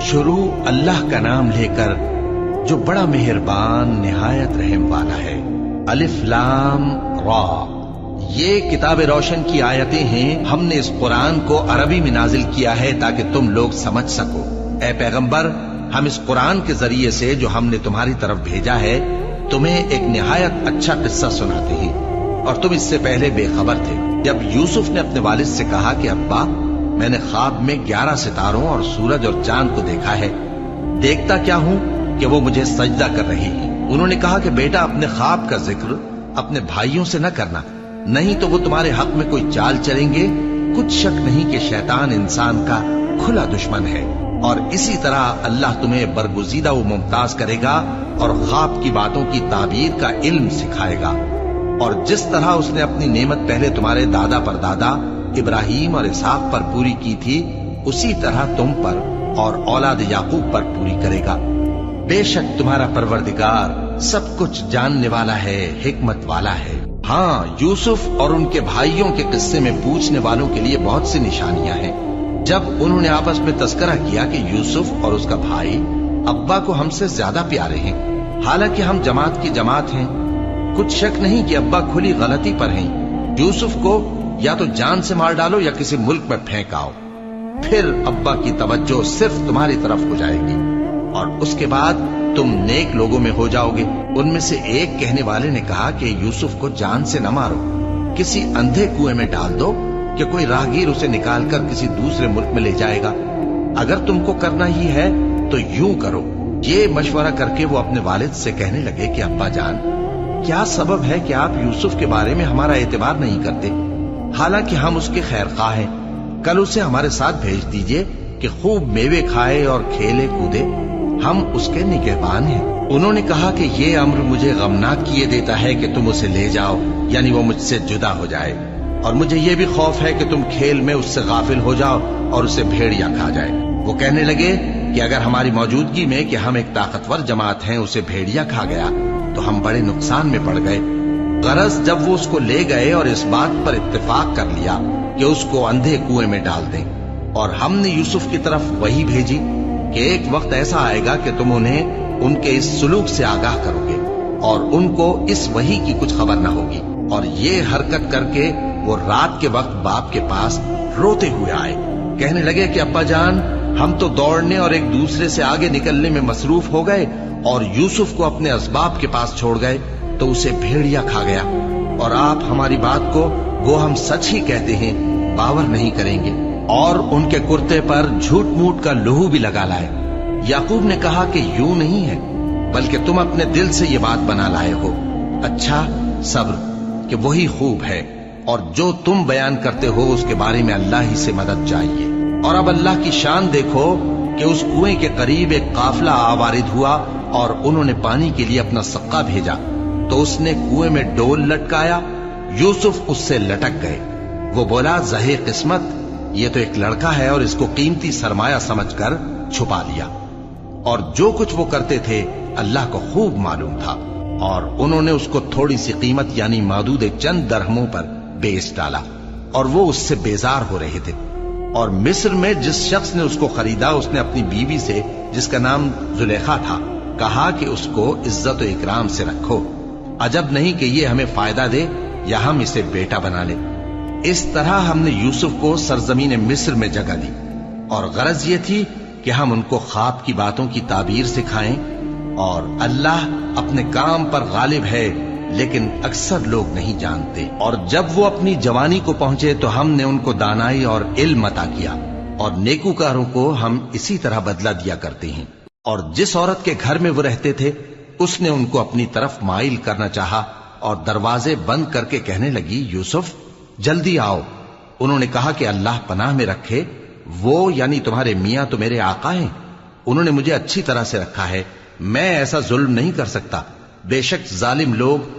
شروع اللہ کا نام لے کر جو بڑا مہربان نہایت رحم والا ہے۔ الف لام را، یہ کتاب روشن کی آیتیں ہیں۔ ہم نے اس قرآن کو عربی میں نازل کیا ہے تاکہ تم لوگ سمجھ سکو۔ اے پیغمبر، ہم اس قرآن کے ذریعے سے جو ہم نے تمہاری طرف بھیجا ہے تمہیں ایک نہایت اچھا قصہ سناتے ہیں، اور تم اس سے پہلے بے خبر تھے۔ جب یوسف نے اپنے والد سے کہا کہ ابا، میں نے خواب میں 11 ستاروں اور سورج اور چاند کو دیکھا ہے، دیکھتا کیا ہوں کہ وہ مجھے سجدہ کر رہی ہیں۔ انہوں نے کہا کہ بیٹا، اپنے خواب کا ذکر اپنے بھائیوں سے نہ کرنا، نہیں تو وہ تمہارے حق میں کوئی چال چلیں گے۔ کچھ شک نہیں کہ شیطان انسان کا کھلا دشمن ہے، اور اسی طرح اللہ تمہیں برگزیدہ و ممتاز کرے گا اور خواب کی باتوں کی تعبیر کا علم سکھائے گا، اور جس طرح اس نے اپنی نعمت پہلے تمہارے دادا پر دادا ابراہیم اور اسحاق پر پوری کی تھی، اسی طرح تم پر اور اولاد یعقوب پر پوری کرے گا۔ بے شک تمہارا پروردگار سب کچھ جاننے والا ہے، حکمت والا ہے۔ ہاں، یوسف اور ان کے بھائیوں کے قصے میں پوچھنے والوں کے لیے بہت سی نشانیاں ہیں۔ جب انہوں نے آپس میں تذکرہ کیا کہ یوسف اور اس کا بھائی ابا کو ہم سے زیادہ پیارے ہیں، حالانکہ ہم جماعت کی جماعت ہیں، کچھ شک نہیں کہ ابا کھلی غلطی پر ہیں۔ یوسف کو یا تو جان سے مار ڈالو یا کسی ملک میں پھینک آؤ، پھر ابا کی توجہ صرف تمہاری طرف ہو جائے گی، اور اس کے بعد تم نیک لوگوں میں ہو جاؤ گے۔ ان میں سے ایک کہنے والے نے کہا کہ یوسف کو جان سے نہ مارو، کسی اندھے کنویں میں ڈال دو کہ کوئی راہگیر اسے نکال کر کسی دوسرے ملک میں لے جائے گا۔ اگر تم کو کرنا ہی ہے تو یوں کرو۔ یہ مشورہ کر کے وہ اپنے والد سے کہنے لگے کہ ابا جان، کیا سبب ہے کہ آپ یوسف کے بارے میں ہمارا اعتبار نہیں کرتے؟ حالانکہ ہم اس کے خیر خواہ ہیں، کل اسے ہمارے ساتھ بھیج دیجئے کہ خوب میوے کھائے اور کھیلے کودے، ہم اس کے نگہبان ہیں۔ انہوں نے کہا کہ یہ امر مجھے غمناک کیے دیتا ہے کہ تم اسے لے جاؤ، یعنی وہ مجھ سے جدا ہو جائے، اور مجھے یہ بھی خوف ہے کہ تم کھیل میں اس سے غافل ہو جاؤ اور اسے بھیڑیا کھا جائے۔ وہ کہنے لگے کہ اگر ہماری موجودگی میں کہ ہم ایک طاقتور جماعت ہیں اسے بھیڑیا کھا گیا تو ہم بڑے نقصان میں پڑ گئے۔ غرض جب وہ اس کو لے گئے اور اس بات پر اتفاق کر لیا کہ اس کو اندھے کنویں میں ڈال دیں، اور ہم نے یوسف کی طرف وحی بھیجی کہ ایک وقت ایسا آئے گا کہ تم انہیں ان کے اس سلوک سے آگاہ کرو گے، اور ان کو اس وحی کی کچھ خبر نہ ہوگی۔ اور یہ حرکت کر کے وہ رات کے وقت باپ کے پاس روتے ہوئے آئے، کہنے لگے کہ ابا جان، ہم تو دوڑنے اور ایک دوسرے سے آگے نکلنے میں مصروف ہو گئے اور یوسف کو اپنے اسباب کے پاس چھوڑ گئے تو اسے بھیڑیا کھا گیا، اور آپ ہماری بات کو گو ہم سچ ہی کہتے ہیں باور نہیں کریں گے، اور ان کے کرتے پر جھوٹ موٹ کا لہو بھی لگا لائے۔ یعقوب نے کہا کہ یوں نہیں ہے، بلکہ تم اپنے دل سے یہ بات بنا لائے ہو۔ اچھا، صبر کہ وہی خوب ہے، اور جو تم بیان کرتے ہو اس کے بارے میں اللہ ہی سے مدد چاہیے۔ اور اب اللہ کی شان دیکھو کہ اس کنویں کے قریب ایک قافلہ آوارد ہوا اور انہوں نے پانی کے لیے اپنا سقا بھیجا، تو اس نے کنویں میں ڈول لٹکایا، یوسف اس سے لٹک گئے۔ وہ بولا، زہے قسمت، یہ تو ایک لڑکا ہے، اور اس کو قیمتی سرمایہ سمجھ کر چھپا لیا۔ اور جو کچھ وہ کرتے تھے اللہ کو خوب معلوم تھا، اور انہوں نے اس کو تھوڑی سی قیمت یعنی معدود چند درہموں پر بیچ ڈالا، اور وہ اس سے بیزار ہو رہے تھے۔ اور مصر میں جس شخص نے اس کو خریدا، اس نے اپنی بیوی سے جس کا نام زلیخا تھا کہا کہ اس کو عزت و اکرام سے رکھو، عجب نہیں کہ یہ ہمیں فائدہ دے یا ہم اسے بیٹا بنا لیں۔ اس طرح ہم نے یوسف کو سرزمین مصر میں جگہ دی، اور غرض یہ تھی کہ ہم ان کو خواب کی باتوں کی تعبیر سکھائیں، اور اللہ اپنے کام پر غالب ہے، لیکن اکثر لوگ نہیں جانتے۔ اور جب وہ اپنی جوانی کو پہنچے تو ہم نے ان کو دانائی اور علم عطا کیا، اور نیکوکاروں کو ہم اسی طرح بدلہ دیا کرتے ہیں۔ اور جس عورت کے گھر میں وہ رہتے تھے اس نے ان کو اپنی طرف مائل کرنا چاہا، اور دروازے بند کر کے کہنے لگی، یوسف جلدی آؤ۔ انہوں نے کہا کہ اللہ پناہ میں رکھے، وہ یعنی تمہارے میاں تو میرے آقا ہیں، انہوں نے مجھے اچھی طرح سے رکھا ہے، میں ایسا ظلم نہیں کر سکتا، بے شک ظالم لوگ